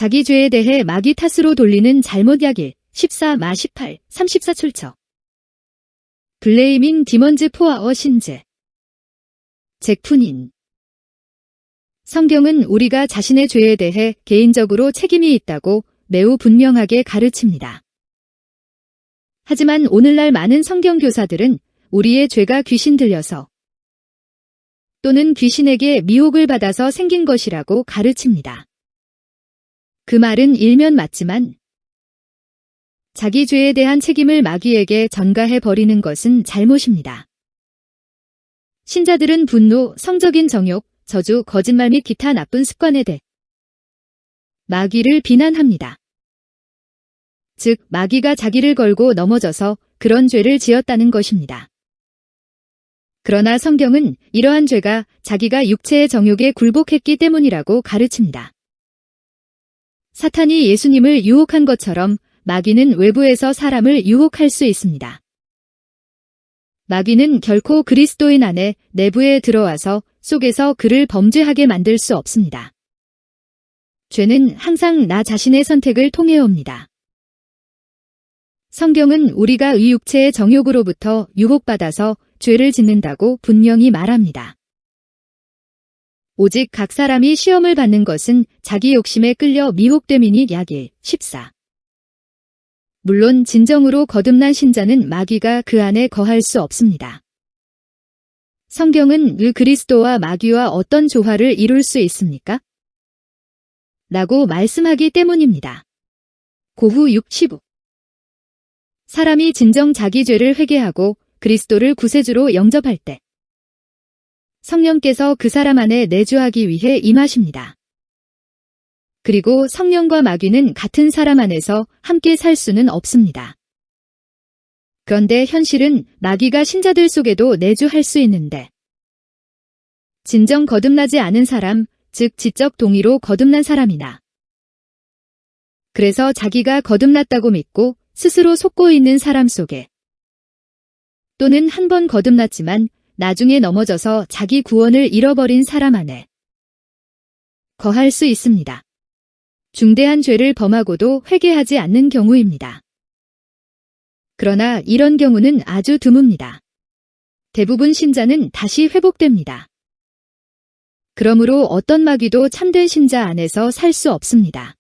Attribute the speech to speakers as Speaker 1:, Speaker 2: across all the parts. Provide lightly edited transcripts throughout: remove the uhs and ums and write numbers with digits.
Speaker 1: 자기 죄에 대해 마귀 탓으로 돌리는 잘못 야길 14마 18 34 출처 블레이밍 디먼즈 포아어 신즈 잭푼인 성경은 우리가 자신의 죄에 대해 개인적으로 책임이 있다고 매우 분명하게 가르칩니다. 하지만 오늘날 많은 성경 교사들은 우리의 죄가 귀신 들려서 또는 귀신에게 미혹을 받아서 생긴 것이라고 가르칩니다. 그 말은 일면 맞지만 자기 죄에 대한 책임을 마귀에게 전가해 버리는 것은 잘못입니다. 신자들은 분노, 성적인 정욕, 저주, 거짓말 및 기타 나쁜 습관에 대해 마귀를 비난합니다. 즉, 마귀가 자기를 걸고 넘어져서 그런 죄를 지었다는 것입니다. 그러나 성경은 이러한 죄가 자기가 육체의 정욕에 굴복했기 때문이라고 가르칩니다. 사탄이 예수님을 유혹한 것처럼 마귀는 외부에서 사람을 유혹할 수 있습니다. 마귀는 결코 그리스도인 안에 내부에 들어와서 속에서 그를 범죄하게 만들 수 없습니다. 죄는 항상 나 자신의 선택을 통해 옵니다. 성경은 우리가 이 육체의 정욕으로부터 유혹받아서 죄를 짓는다고 분명히 말합니다. 오직 각 사람이 시험을 받는 것은 자기 욕심에 끌려 미혹됨이니 야길 14. 물론 진정으로 거듭난 신자는 마귀가 그 안에 거할 수 없습니다. 성경은 그 그리스도와 마귀와 어떤 조화를 이룰 수 있습니까? 라고 말씀하기 때문입니다. 고후 65. 사람이 진정 자기 죄를 회개하고 그리스도를 구세주로 영접할 때 성령께서 그 사람 안에 내주하기 위해 임하십니다. 그리고 성령과 마귀는 같은 사람 안에서 함께 살 수는 없습니다. 그런데 현실은 마귀가 신자들 속에도 내주할 수 있는데 진정 거듭나지 않은 사람, 즉 지적 동의로 거듭난 사람이나 그래서 자기가 거듭났다고 믿고 스스로 속고 있는 사람 속에 또는 한 번 거듭났지만 나중에 넘어져서 자기 구원을 잃어버린 사람 안에 거할 수 있습니다. 중대한 죄를 범하고도 회개하지 않는 경우입니다. 그러나 이런 경우는 아주 드뭅니다. 대부분 신자는 다시 회복됩니다. 그러므로 어떤 마귀도 참된 신자 안에서 살 수 없습니다.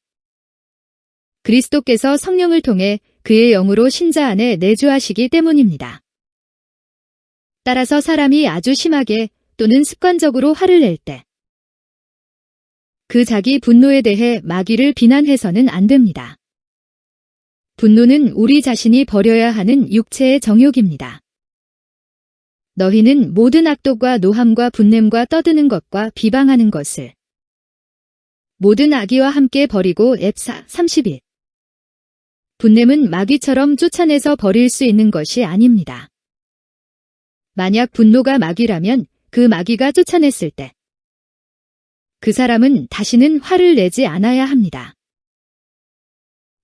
Speaker 1: 그리스도께서 성령을 통해 그의 영으로 신자 안에 내주하시기 때문입니다. 따라서 사람이 아주 심하게 또는 습관적으로 화를 낼 때 그 자기 분노에 대해 마귀를 비난해서는 안 됩니다. 분노는 우리 자신이 버려야 하는 육체의 정욕입니다. 너희는 모든 악독과 노함과 분냄과 떠드는 것과 비방하는 것을 모든 악의와 함께 버리고 앱사 31. 분냄은 마귀처럼 쫓아내서 버릴 수 있는 것이 아닙니다. 만약 분노가 마귀라면 그 마귀가 쫓아냈을 때 그 사람은 다시는 화를 내지 않아야 합니다.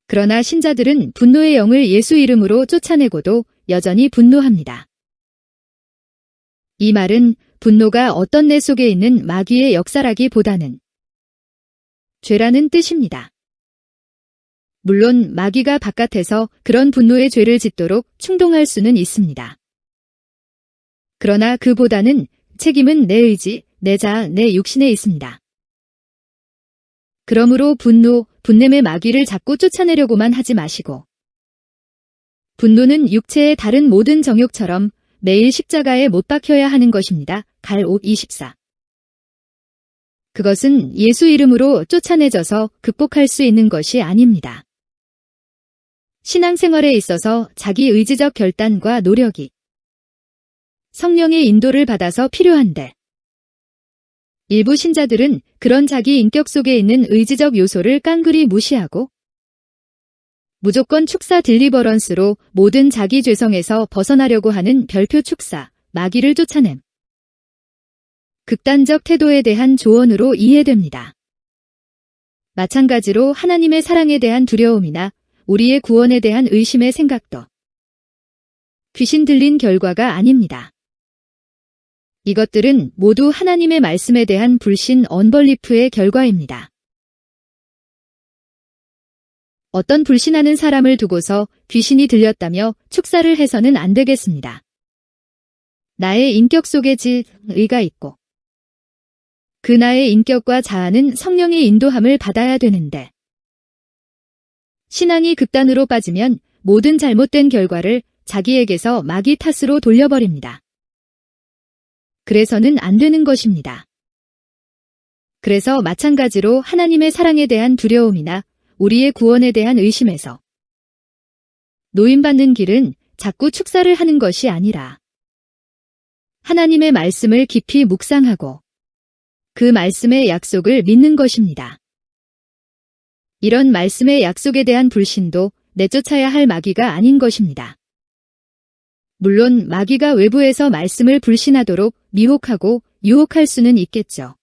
Speaker 1: 그러나 신자들은 분노의 영을 예수 이름으로 쫓아내고도 여전히 분노합니다. 이 말은 분노가 어떤 내 속에 있는 마귀의 역사라기보다는 죄라는 뜻입니다. 물론 마귀가 바깥에서 그런 분노의 죄를 짓도록 충동할 수는 있습니다. 그러나 그보다는 책임은 내 의지, 내 자아, 내 육신에 있습니다. 그러므로 분노, 분냄의 마귀를 자꾸 쫓아내려고만 하지 마시고 분노는 육체의 다른 모든 정욕처럼 매일 십자가에 못 박혀야 하는 것입니다. 갈 5, 24. 그것은 예수 이름으로 쫓아내져서 극복할 수 있는 것이 아닙니다. 신앙생활에 있어서 자기 의지적 결단과 노력이 성령의 인도를 받아서 필요한데 일부 신자들은 그런 자기 인격 속에 있는 의지적 요소를 깡그리 무시하고 무조건 축사 딜리버런스로 모든 자기 죄성에서 벗어나려고 하는 별표 축사, 마귀를 쫓아냄. 극단적 태도에 대한 조언으로 이해됩니다. 마찬가지로 하나님의 사랑에 대한 두려움이나 우리의 구원에 대한 의심의 생각도 귀신 들린 결과가 아닙니다. 이것들은 모두 하나님의 말씀에 대한 불신 언벌리프의 결과입니다. 어떤 불신하는 사람을 두고서 귀신이 들렸다며 축사를 해서는 안 되겠습니다. 나의 인격 속에 의가 있고 그 나의 인격과 자아는 성령의 인도함을 받아야 되는데 신앙이 극단으로 빠지면 모든 잘못된 결과를 자기에게서 마귀 탓으로 돌려버립니다. 그래서는 안 되는 것입니다. 그래서 마찬가지로 하나님의 사랑에 대한 두려움이나 우리의 구원에 대한 의심에서 노임받는 길은 자꾸 축사를 하는 것이 아니라 하나님의 말씀을 깊이 묵상하고 그 말씀의 약속을 믿는 것입니다. 이런 말씀의 약속에 대한 불신도 내쫓아야 할 마귀가 아닌 것입니다. 물론 마귀가 외부에서 말씀을 불신하도록 미혹하고 유혹할 수는 있겠죠.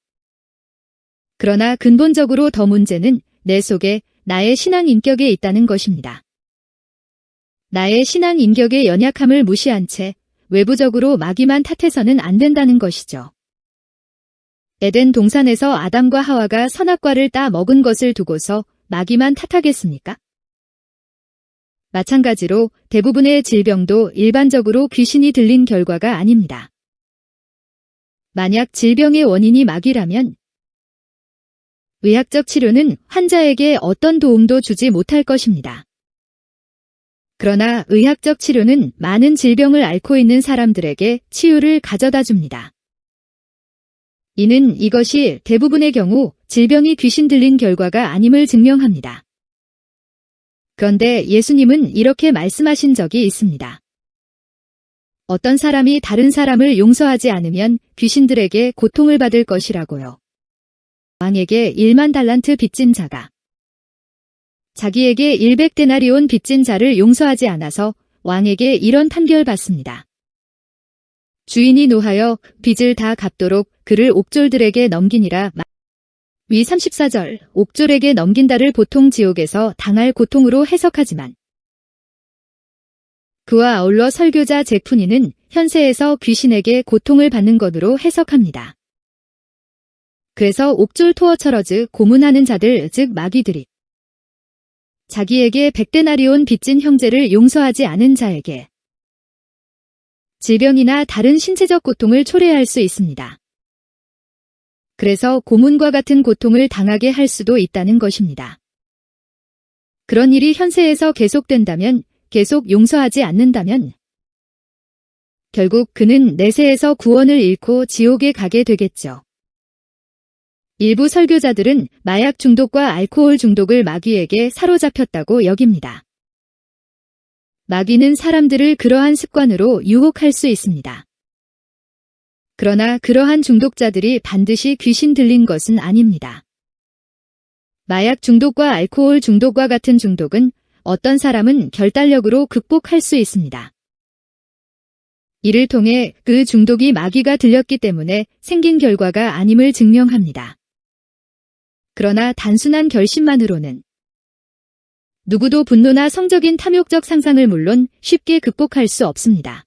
Speaker 1: 그러나 근본적으로 더 문제는 내 속에 나의 신앙 인격에 있다는 것입니다. 나의 신앙 인격의 연약함을 무시한 채 외부적으로 마귀만 탓해서는 안 된다는 것이죠. 에덴 동산에서 아담과 하와가 선악과를 따 먹은 것을 두고서 마귀만 탓하겠습니까? 마찬가지로 대부분의 질병도 일반적으로 귀신이 들린 결과가 아닙니다. 만약 질병의 원인이 마귀라면 의학적 치료는 환자에게 어떤 도움도 주지 못할 것입니다. 그러나 의학적 치료는 많은 질병을 앓고 있는 사람들에게 치유를 가져다 줍니다. 이는 이것이 대부분의 경우 질병이 귀신 들린 결과가 아님을 증명합니다. 그런데 예수님은 이렇게 말씀하신 적이 있습니다. 어떤 사람이 다른 사람을 용서하지 않으면 귀신들에게 고통을 받을 것이라고요. 왕에게 1만 달란트 빚진 자가 자기에게 100데나리온 빚진 자를 용서하지 않아서 왕에게 이런 판결받습니다. 주인이 노하여 빚을 다 갚도록 그를 옥졸들에게 넘기니라. 위 34절 옥졸에게 넘긴다를 보통 지옥에서 당할 고통으로 해석하지만 그와 아울러 설교자 제푸니는 현세에서 귀신에게 고통을 받는 것으로 해석합니다. 그래서 옥졸 토어처러즈 고문하는 자들 즉 마귀들이 자기에게 100데나리온 빚진 형제를 용서하지 않은 자에게 질병이나 다른 신체적 고통을 초래할 수 있습니다. 그래서 고문과 같은 고통을 당하게 할 수도 있다는 것입니다. 그런 일이 현세에서 계속된다면, 계속 용서하지 않는다면 결국 그는 내세에서 구원을 잃고 지옥에 가게 되겠죠. 일부 설교자들은 마약 중독과 알코올 중독을 마귀에게 사로잡혔다고 여깁니다. 마귀는 사람들을 그러한 습관으로 유혹할 수 있습니다. 그러나 그러한 중독자들이 반드시 귀신 들린 것은 아닙니다. 마약 중독과 알코올 중독과 같은 중독은 어떤 사람은 결단력으로 극복할 수 있습니다. 이를 통해 그 중독이 마귀가 들렸기 때문에 생긴 결과가 아님을 증명합니다. 그러나 단순한 결심만으로는 누구도 분노나 성적인 탐욕적 상상을 물론 쉽게 극복할 수 없습니다.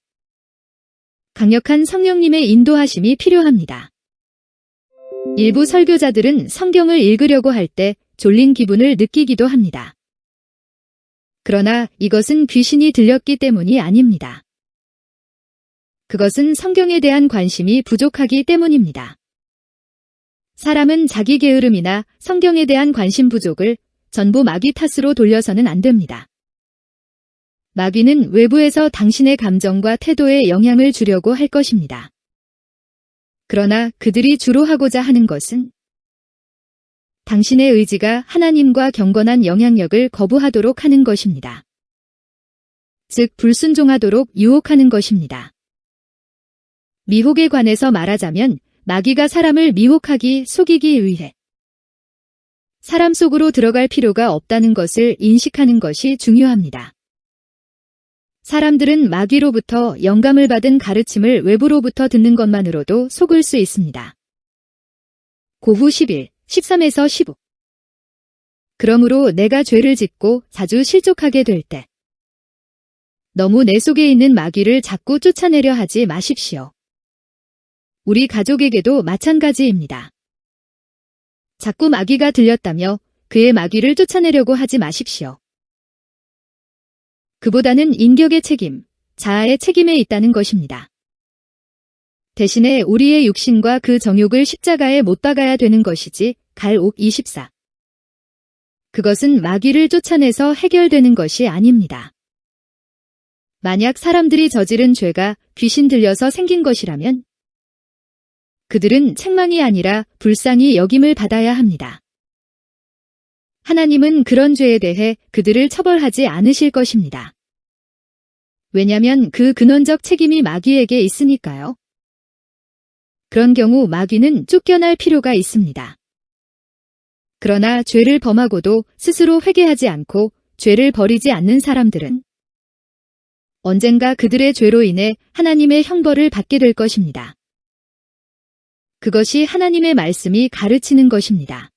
Speaker 1: 강력한 성령님의 인도하심이 필요합니다. 일부 설교자들은 성경을 읽으려고 할 때 졸린 기분을 느끼기도 합니다. 그러나 이것은 귀신이 들렸기 때문이 아닙니다. 그것은 성경에 대한 관심이 부족하기 때문입니다. 사람은 자기 게으름이나 성경에 대한 관심 부족을 전부 마귀 탓으로 돌려서는 안 됩니다. 마귀는 외부에서 당신의 감정과 태도에 영향을 주려고 할 것입니다. 그러나 그들이 주로 하고자 하는 것은 당신의 의지가 하나님과 경건한 영향력을 거부하도록 하는 것입니다. 즉 불순종하도록 유혹하는 것입니다. 미혹에 관해서 말하자면 마귀가 사람을 미혹하기, 속이기 위해 사람 속으로 들어갈 필요가 없다는 것을 인식하는 것이 중요합니다. 사람들은 마귀로부터 영감을 받은 가르침을 외부로부터 듣는 것만으로도 속을 수 있습니다. 고후 11, 13에서 15. 그러므로 내가 죄를 짓고 자주 실족하게 될 때 너무 내 속에 있는 마귀를 자꾸 쫓아내려 하지 마십시오. 우리 가족에게도 마찬가지입니다. 자꾸 마귀가 들렸다며 그의 마귀를 쫓아내려고 하지 마십시오. 그보다는 인격의 책임, 자아의 책임에 있다는 것입니다. 대신에 우리의 육신과 그 정욕을 십자가에 못 박아야 되는 것이지. 갈옥 24. 그것은 마귀를 쫓아내서 해결되는 것이 아닙니다. 만약 사람들이 저지른 죄가 귀신 들려서 생긴 것이라면 그들은 책망이 아니라 불쌍히 여김을 받아야 합니다. 하나님은 그런 죄에 대해 그들을 처벌하지 않으실 것입니다. 왜냐하면 그 근원적 책임이 마귀에게 있으니까요. 그런 경우 마귀는 쫓겨날 필요가 있습니다. 그러나 죄를 범하고도 스스로 회개하지 않고 죄를 버리지 않는 사람들은 언젠가 그들의 죄로 인해 하나님의 형벌을 받게 될 것입니다. 그것이 하나님의 말씀이 가르치는 것입니다.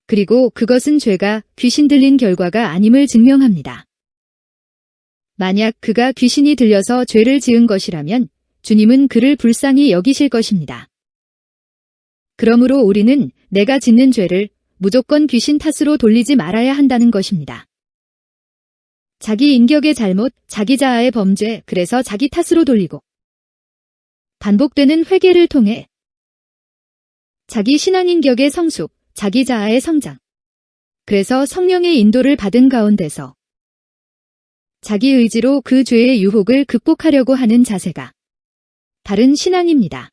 Speaker 1: 그리고 그것은 죄가 귀신 들린 결과가 아님을 증명합니다. 만약 그가 귀신이 들려서 죄를 지은 것이라면 주님은 그를 불쌍히 여기실 것입니다. 그러므로 우리는 내가 짓는 죄를 무조건 귀신 탓으로 돌리지 말아야 한다는 것입니다. 자기 인격의 잘못, 자기 자아의 범죄, 그래서 자기 탓으로 돌리고 반복되는 회개를 통해 자기 신앙인격의 성숙, 자기 자아의 성장, 그래서 성령의 인도를 받은 가운데서 자기 의지로 그 죄의 유혹을 극복하려고 하는 자세가 바른 신앙입니다.